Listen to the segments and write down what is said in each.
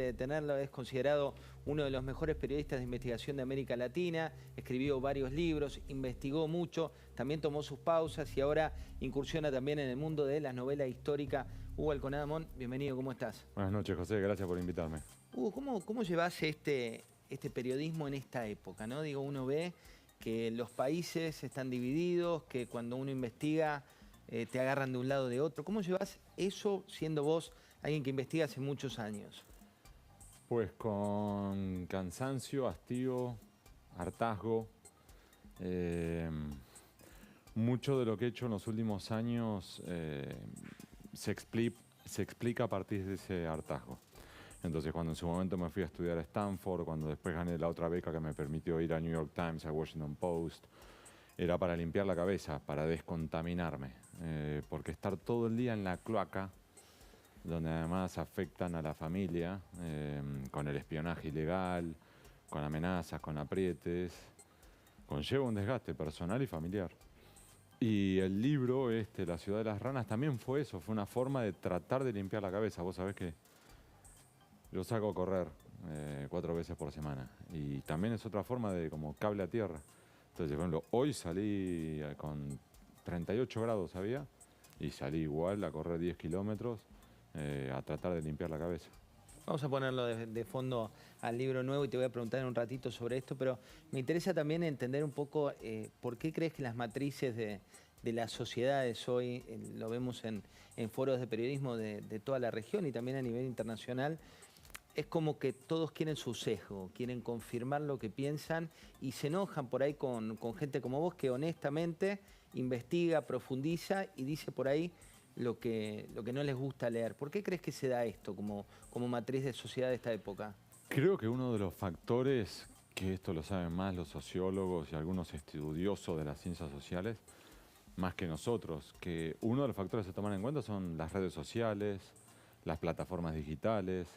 de tenerlo, es considerado uno de los mejores periodistas de investigación de América Latina, escribió varios libros, investigó mucho, también tomó sus pausas y ahora incursiona también en el mundo de la novela histórica. Hugo Alconadamón, bienvenido, ¿cómo estás? Buenas noches, José, gracias por invitarme. Hugo, ¿cómo llevas este periodismo en esta época, ¿no? Digo, uno ve que los países están divididos, que cuando uno investiga te agarran de un lado o de otro. ¿Cómo llevas eso siendo vos alguien que investiga hace muchos años? Pues con cansancio, hastío, hartazgo. Mucho de lo que he hecho en los últimos años se explica a partir de ese hartazgo. Entonces, cuando en su momento me fui a estudiar a Stanford, cuando después gané la otra beca que me permitió ir a New York Times, a Washington Post, era para limpiar la cabeza, para descontaminarme. Porque estar todo el día en la cloaca, donde además afectan a la familia, con el espionaje ilegal, con amenazas, con aprietes, conlleva un desgaste personal y familiar. Y el libro, La ciudad de las ranas, también fue eso, fue una forma de tratar de limpiar la cabeza. Vos sabés que yo salgo a correr 4 veces por semana y también es otra forma de como cable a tierra. Entonces, por ejemplo, hoy salí con 38 grados, ¿sabía? Y salí igual a correr 10 kilómetros a tratar de limpiar la cabeza. Vamos a ponerlo de fondo al libro nuevo y te voy a preguntar en un ratito sobre esto, pero me interesa también entender un poco por qué crees que las matrices de las sociedades hoy, lo vemos en foros de periodismo de toda la región y también a nivel internacional, es como que todos quieren su sesgo, quieren confirmar lo que piensan y se enojan por ahí con gente como vos que honestamente investiga, profundiza y dice por ahí lo que no les gusta leer. ¿Por qué crees que se da esto como matriz de sociedad de esta época? Creo que uno de los factores, que esto lo saben más los sociólogos y algunos estudiosos de las ciencias sociales, más que nosotros, que uno de los factores a tomar en cuenta son las redes sociales, las plataformas digitales,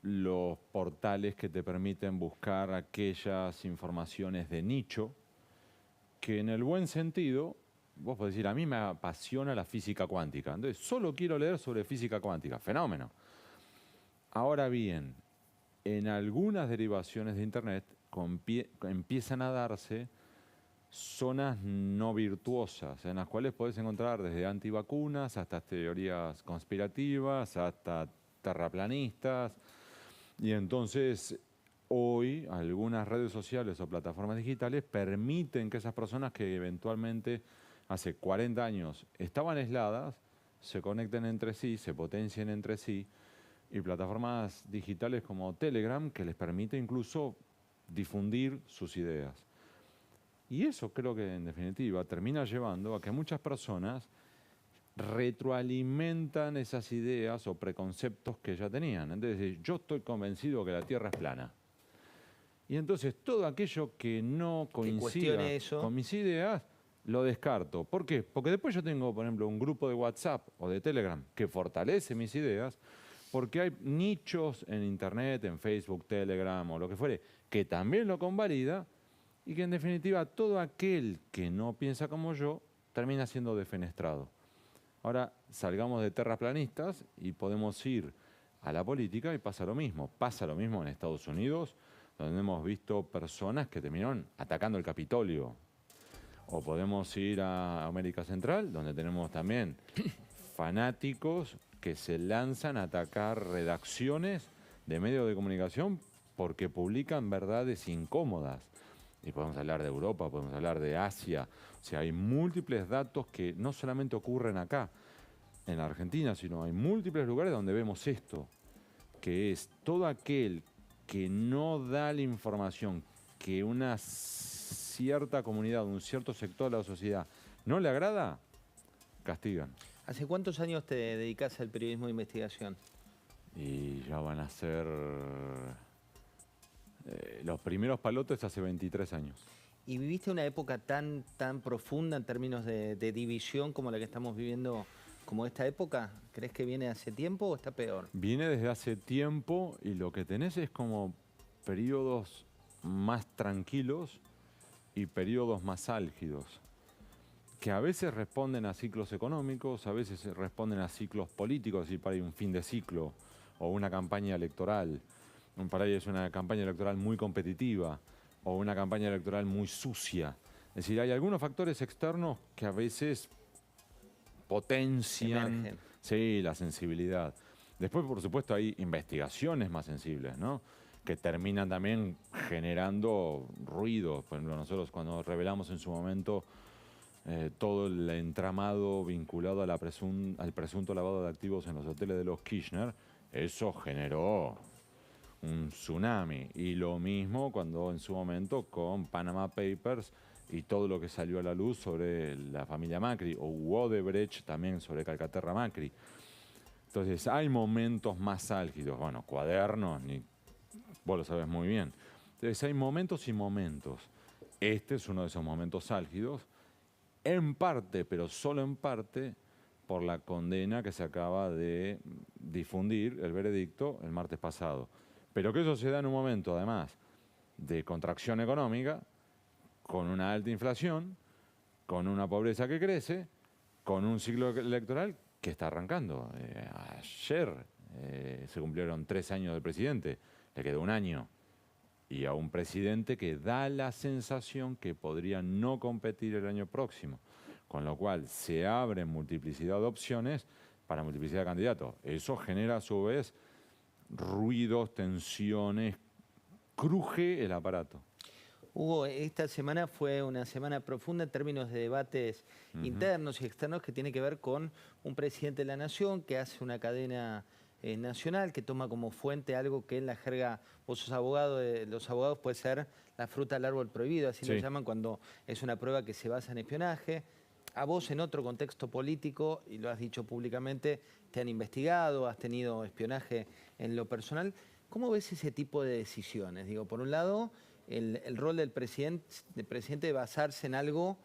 los portales que te permiten buscar aquellas informaciones de nicho que en el buen sentido, vos podés decir, a mí me apasiona la física cuántica, entonces solo quiero leer sobre física cuántica, fenómeno. Ahora bien, en algunas derivaciones de Internet empiezan a darse zonas no virtuosas, en las cuales podés encontrar desde antivacunas hasta teorías conspirativas, hasta terraplanistas. Y entonces hoy algunas redes sociales o plataformas digitales permiten que esas personas que eventualmente hace 40 años estaban aisladas, se conecten entre sí, se potencien entre sí, y plataformas digitales como Telegram que les permite incluso difundir sus ideas. Y eso creo que en definitiva termina llevando a que muchas personas retroalimentan esas ideas o preconceptos que ya tenían. Entonces, yo estoy convencido que la Tierra es plana. Y entonces todo aquello que no coincida con mis ideas, lo descarto. ¿Por qué? Porque después yo tengo, por ejemplo, un grupo de WhatsApp o de Telegram que fortalece mis ideas, porque hay nichos en Internet, en Facebook, Telegram o lo que fuere, que también lo convalida y que en definitiva todo aquel que no piensa como yo termina siendo defenestrado. Ahora salgamos de terraplanistas y podemos ir a la política y pasa lo mismo. Pasa lo mismo en Estados Unidos, donde hemos visto personas que terminaron atacando el Capitolio. O podemos ir a América Central, donde tenemos también fanáticos que se lanzan a atacar redacciones de medios de comunicación porque publican verdades incómodas. Y podemos hablar de Europa, podemos hablar de Asia. O sea, hay múltiples datos que no solamente ocurren acá, en la Argentina, sino hay múltiples lugares donde vemos esto, que es todo aquel que no da la información que una cierta comunidad, un cierto sector de la sociedad no le agrada, castigan. ¿Hace cuántos años te dedicas al periodismo de investigación? Y ya van a ser los primeros palotes hace 23 años. ¿Y viviste una época tan profunda en términos de división como la que estamos viviendo, como esta época? ¿Crees que viene hace tiempo o está peor? Viene desde hace tiempo y lo que tenés es como periodos más tranquilos y periodos más álgidos, que a veces responden a ciclos económicos, a veces responden a ciclos políticos, y para un fin de ciclo o una campaña electoral. Para ahí es una campaña electoral muy competitiva o una campaña electoral muy sucia. Es decir, hay algunos factores externos que a veces potencian la sensibilidad. Después, por supuesto, hay investigaciones más sensibles, ¿no?, que terminan también generando ruido. Por ejemplo, nosotros cuando revelamos en su momento todo el entramado vinculado a al presunto lavado de activos en los hoteles de los Kirchner, eso generó un tsunami. Y lo mismo cuando en su momento con Panama Papers y todo lo que salió a la luz sobre la familia Macri, o Odebrecht también sobre Calcaterra Macri. Entonces hay momentos más álgidos. Bueno, Cuadernos, vos lo sabés muy bien. Entonces hay momentos y momentos. Este es uno de esos momentos álgidos, en parte, pero solo en parte, por la condena que se acaba de difundir, el veredicto, el martes pasado. Pero que eso se da en un momento, además, de contracción económica, con una alta inflación, con una pobreza que crece, con un ciclo electoral que está arrancando. Ayer se cumplieron 3 años del presidente, le quedó 1 año. Y a un presidente que da la sensación que podría no competir el año próximo. Con lo cual se abren multiplicidad de opciones para multiplicidad de candidatos. Eso genera a su vez ruidos, tensiones, cruje el aparato. Hugo, esta semana fue una semana profunda en términos de debates internos y externos que tiene que ver con un presidente de la Nación que hace una cadena nacional, que toma como fuente algo que en la jerga, vos sos abogado, los abogados puede ser la fruta del árbol prohibido, así lo llaman cuando es una prueba que se basa en espionaje. A vos en otro contexto político, y lo has dicho públicamente, te han investigado, has tenido espionaje en lo personal. ¿Cómo ves ese tipo de decisiones? Digo, por un lado, el rol del presidente de basarse en algo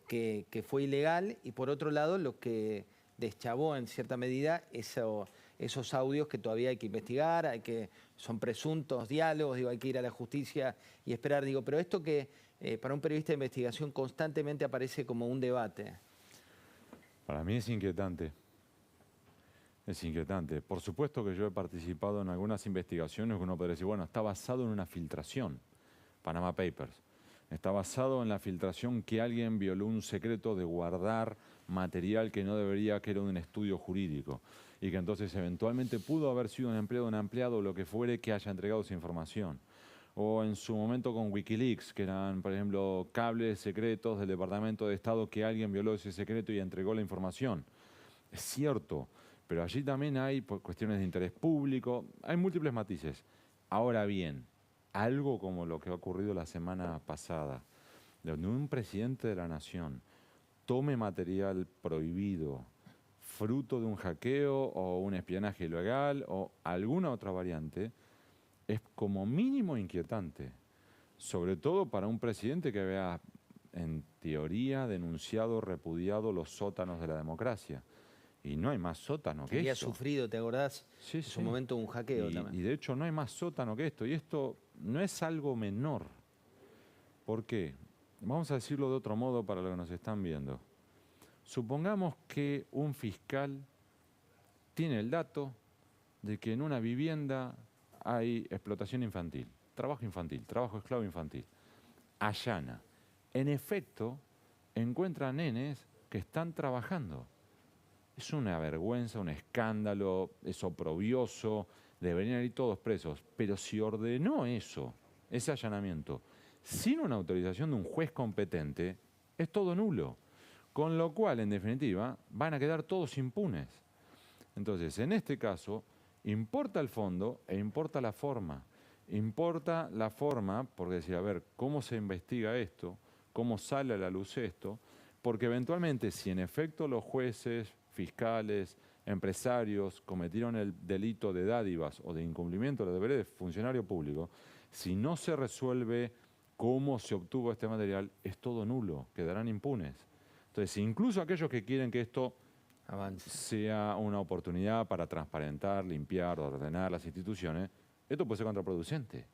que fue ilegal y por otro lado lo que deschavó en cierta medida esos audios que todavía hay que investigar, son presuntos diálogos, digo, hay que ir a la justicia y esperar. Digo, pero esto que para un periodista de investigación constantemente aparece como un debate. Para mí es inquietante. Es inquietante. Por supuesto que yo he participado en algunas investigaciones que uno podría decir, bueno, está basado en una filtración. Panama Papers. Está basado en la filtración que alguien violó un secreto de guardar material que no debería, que era un estudio jurídico. Y que entonces eventualmente pudo haber sido un empleado, lo que fuere, que haya entregado esa información. O en su momento con Wikileaks, que eran, por ejemplo, cables secretos del Departamento de Estado que alguien violó ese secreto y entregó la información. Es cierto, pero allí también hay cuestiones de interés público, hay múltiples matices. Ahora bien, algo como lo que ha ocurrido la semana pasada, donde un presidente de la nación tome material prohibido, fruto de un hackeo o un espionaje ilegal o alguna otra variante, es como mínimo inquietante. Sobre todo para un presidente que había, en teoría, denunciado, repudiado los sótanos de la democracia. Y no hay más sótano que había eso. Había sufrido, ¿te acordás? Sí, en su momento un hackeo también. Y de hecho no hay más sótano que esto. Y esto no es algo menor. ¿Por qué? Vamos a decirlo de otro modo para los que nos están viendo. Supongamos que un fiscal tiene el dato de que en una vivienda hay explotación infantil, trabajo esclavo infantil. Allana. En efecto, encuentra nenes que están trabajando. Es una vergüenza, un escándalo, es oprobioso, deberían ir todos presos. Pero si ordenó eso, ese allanamiento, sin una autorización de un juez competente, es todo nulo. Con lo cual, en definitiva, van a quedar todos impunes. Entonces, en este caso, importa el fondo e importa la forma. Importa la forma, porque decir, a ver, ¿cómo se investiga esto? ¿Cómo sale a la luz esto? Porque eventualmente, si en efecto los jueces, fiscales, empresarios cometieron el delito de dádivas o de incumplimiento de los deberes de funcionario público, si no se resuelve cómo se obtuvo este material, es todo nulo, quedarán impunes. Entonces, incluso aquellos que quieren que esto sea una oportunidad para transparentar, limpiar, ordenar las instituciones, esto puede ser contraproducente.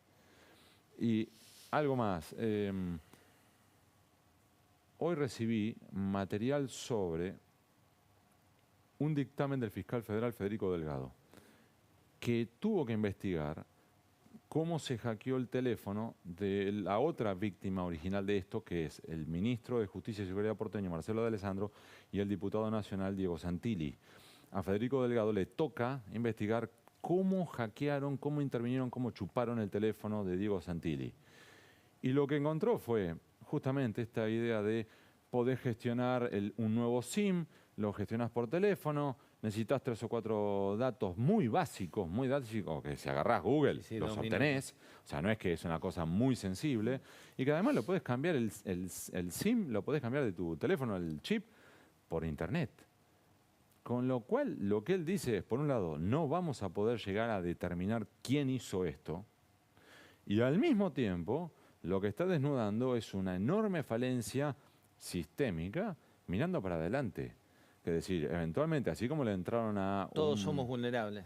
Y algo más. Hoy recibí material sobre un dictamen del fiscal federal Federico Delgado. que tuvo que investigar cómo se hackeó el teléfono de la otra víctima original de esto, que es el ministro de Justicia y Seguridad porteño, Marcelo de Alessandro, y el diputado nacional, Diego Santilli. A Federico Delgado le toca investigar cómo hackearon, cómo intervinieron, cómo chuparon el teléfono de Diego Santilli. Y lo que encontró fue justamente esta idea de poder gestionar un nuevo SIM, lo gestionas por teléfono, necesitas 3 o 4 datos muy básicos, que si agarrás Google, sí, los obtenés. O sea, no es que es una cosa muy sensible. Y que además lo podés cambiar, el SIM lo podés cambiar de tu teléfono, el chip, por internet. Con lo cual, lo que él dice es, por un lado, no vamos a poder llegar a determinar quién hizo esto. Y al mismo tiempo, lo que está desnudando es una enorme falencia sistémica mirando para adelante. Es decir, eventualmente, así como le entraron a... Todos somos vulnerables.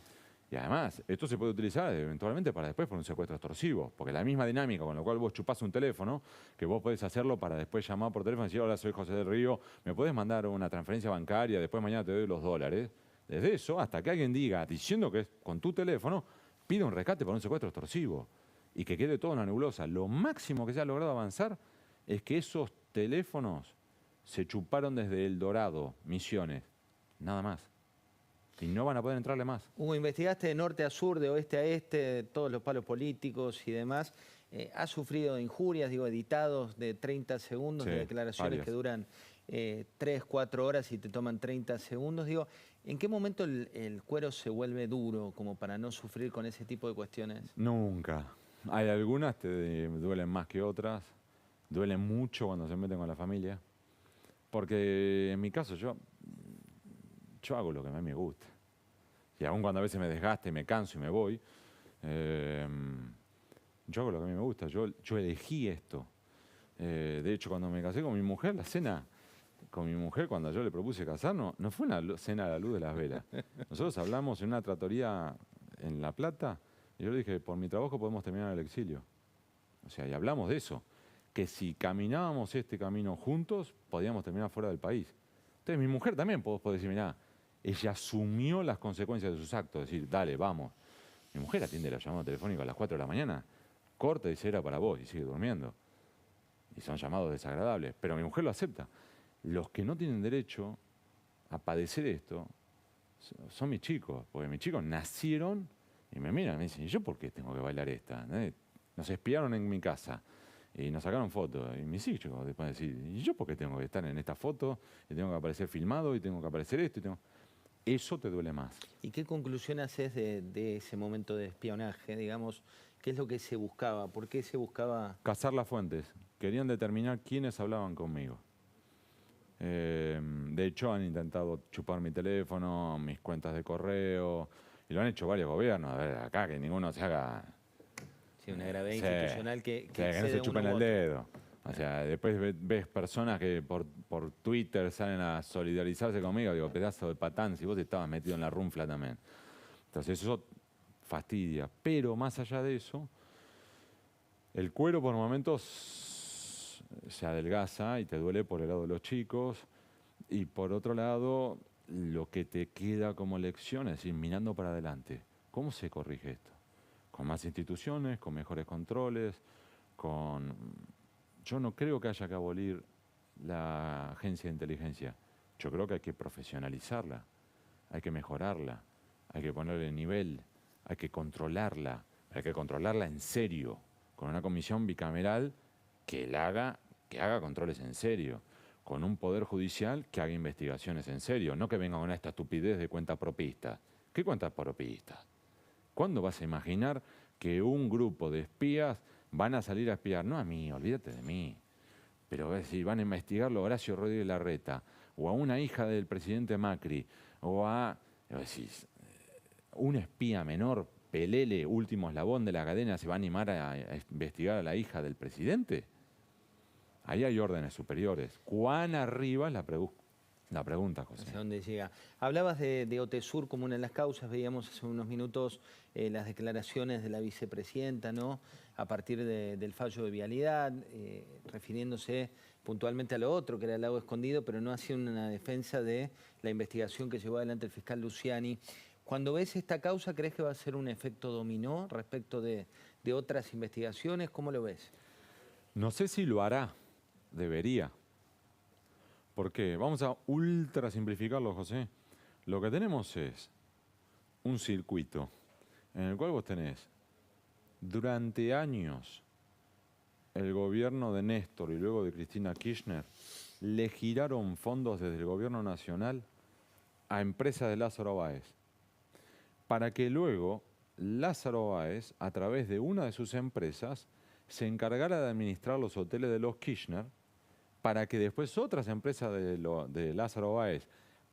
Y además, esto se puede utilizar eventualmente para después por un secuestro extorsivo. Porque la misma dinámica con la cual vos chupás un teléfono, que vos podés hacerlo para después llamar por teléfono y decir, hola, soy José del Río, me podés mandar una transferencia bancaria, después mañana te doy los dólares. Desde eso hasta que alguien diga, diciendo que es con tu teléfono, pide un rescate por un secuestro extorsivo. Y que quede toda una nebulosa. Lo máximo que se ha logrado avanzar es que esos teléfonos se chuparon desde El Dorado, Misiones, nada más. Y no van a poder entrarle más. Hugo, investigaste de norte a sur, de oeste a este, todos los palos políticos y demás. ¿Has sufrido injurias, editados de 30 segundos, de declaraciones varias, que duran 3, 4 horas y te toman 30 segundos? ¿En qué momento el cuero se vuelve duro como para no sufrir con ese tipo de cuestiones? Nunca. Hay algunas que te duelen más que otras. Duelen mucho cuando se meten con la familia. Porque en mi caso yo hago lo que a mí me gusta. Y aun cuando a veces me desgaste y me canso y me voy, yo hago lo que a mí me gusta. Yo elegí esto. De hecho, cuando me casé con mi mujer, la cena con mi mujer, cuando yo le propuse casarnos, no fue una cena a la luz de las velas. Nosotros hablamos en una trattoria en La Plata y yo le dije, por mi trabajo podemos terminar el exilio. O sea, y hablamos de eso. Que si caminábamos este camino juntos, podíamos terminar fuera del país. Entonces, mi mujer también, puedo decir, mirá, ella asumió las consecuencias de sus actos, decir, dale, vamos. Mi mujer atiende la llamada telefónica a las 4 de la mañana, corta y dice, era para vos, y sigue durmiendo. Y son llamados desagradables, pero mi mujer lo acepta. Los que no tienen derecho a padecer esto son mis chicos, porque mis chicos nacieron y me miran y me dicen, ¿y yo por qué tengo que bailar esta? Nos espiaron en mi casa. Y nos sacaron fotos. Y mis hijos después decir, ¿y yo por qué tengo que estar en esta foto? Y tengo que aparecer filmado y tengo que aparecer esto. Eso te duele más. ¿Y qué conclusión haces de ese momento de espionaje? Digamos, ¿qué es lo que se buscaba? ¿Por qué se buscaba? Cazar las fuentes. Querían determinar quiénes hablaban conmigo. De hecho, han intentado chupar mi teléfono, mis cuentas de correo. Y lo han hecho varios gobiernos. A ver, acá que ninguno se haga... Sí, una gravedad institucional que no se chupen el dedo. O sea, después ves personas que por Twitter salen a solidarizarse conmigo. Digo, pedazo de patán, si vos estabas metido en la runfla también. Entonces eso fastidia. Pero más allá de eso, el cuero por momentos se adelgaza y te duele por el lado de los chicos. Y por otro lado, lo que te queda como lección es ir mirando para adelante. ¿Cómo se corrige esto? Con más instituciones, con mejores controles, Yo no creo que haya que abolir la agencia de inteligencia. Yo creo que hay que profesionalizarla, hay que mejorarla, hay que ponerle nivel, hay que controlarla en serio, con una comisión bicameral que haga controles en serio, con un poder judicial que haga investigaciones en serio, no que venga con esta estupidez de cuenta propista. ¿Qué cuenta propista? ¿Cuándo vas a imaginar que un grupo de espías van a salir a espiar? No a mí, olvídate de mí. Pero si van a investigarlo a Horacio Rodríguez Larreta, o a una hija del presidente Macri, o a un espía menor, pelele, último eslabón de la cadena, ¿se va a animar a investigar a la hija del presidente? Ahí hay órdenes superiores. ¿Cuán arriba es la pregunta, José? ¿Hacia dónde llega? Hablabas de Otesur como una de las causas, veíamos hace unos minutos las declaraciones de la vicepresidenta, ¿no? A partir del fallo de vialidad, refiriéndose puntualmente a lo otro, que era el lago escondido, pero no hacía una defensa de la investigación que llevó adelante el fiscal Luciani. Cuando ves esta causa, ¿crees que va a ser un efecto dominó respecto de otras investigaciones? ¿Cómo lo ves? No sé si lo hará, debería. ¿Por qué? Vamos a ultra simplificarlo, José. Lo que tenemos es un circuito en el cual vos tenés durante años el gobierno de Néstor y luego de Cristina Kirchner le giraron fondos desde el gobierno nacional a empresas de Lázaro Báez para que luego Lázaro Báez, a través de una de sus empresas, se encargara de administrar los hoteles de los Kirchner para que después otras empresas de Lázaro Báez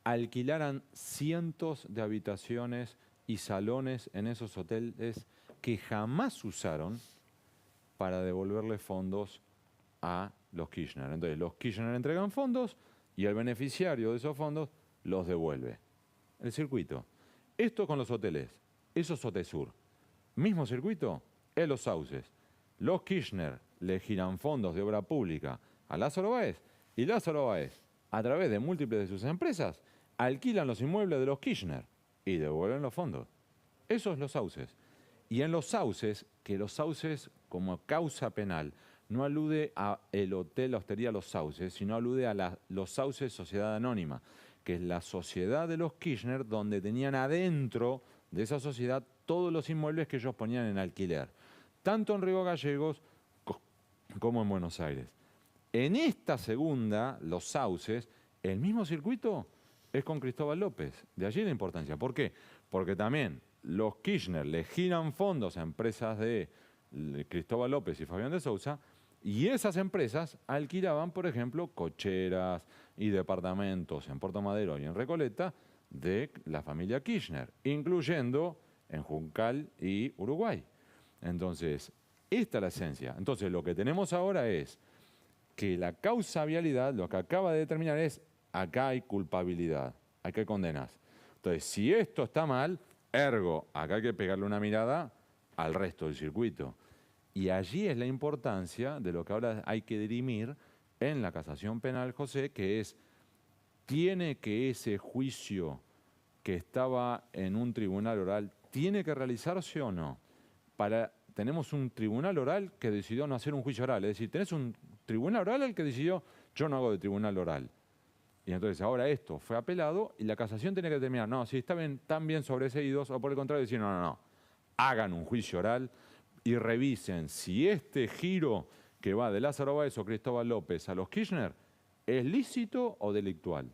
alquilaran cientos de habitaciones y salones en esos hoteles que jamás usaron para devolverle fondos a los Kirchner. Entonces, los Kirchner entregan fondos y el beneficiario de esos fondos los devuelve. El circuito. Esto con los hoteles. Eso es Otesur. Mismo circuito en Los Sauces. Los Kirchner le giran fondos de obra pública a Lázaro Báez y Lázaro Báez, a través de múltiples de sus empresas, alquilan los inmuebles de los Kirchner y devuelven los fondos. Eso es Los Sauces. Y en Los Sauces, que Los Sauces como causa penal no alude a el hotel, la hostería Los Sauces, sino alude a Los Sauces Sociedad Anónima, que es la sociedad de los Kirchner donde tenían adentro de esa sociedad todos los inmuebles que ellos ponían en alquiler, tanto en Río Gallegos como en Buenos Aires. En esta segunda, Los Sauces, el mismo circuito es con Cristóbal López. De allí la importancia. ¿Por qué? Porque también los Kirchner le giran fondos a empresas de Cristóbal López y Fabián de Sousa, y esas empresas alquilaban, por ejemplo, cocheras y departamentos en Puerto Madero y en Recoleta de la familia Kirchner, incluyendo en Juncal y Uruguay. Entonces, esta es la esencia. Entonces, lo que tenemos ahora es que la causa vialidad, lo que acaba de determinar es, acá hay culpabilidad, acá hay condenas. Entonces, si esto está mal, ergo, acá hay que pegarle una mirada al resto del circuito. Y allí es la importancia de lo que ahora hay que dirimir en la casación penal, José, que es, ¿tiene que ese juicio que estaba en un tribunal oral, tiene que realizarse o no? Tenemos un tribunal oral que decidió no hacer un juicio oral. Es decir, tenés un tribunal oral el que decidió, yo no hago de tribunal oral. Y entonces ahora esto fue apelado y la casación tiene que determinar, no, si están bien sobreseídos, o por el contrario decir, no, hagan un juicio oral y revisen si este giro que va de Lázaro Báez o Cristóbal López a los Kirchner es lícito o delictual.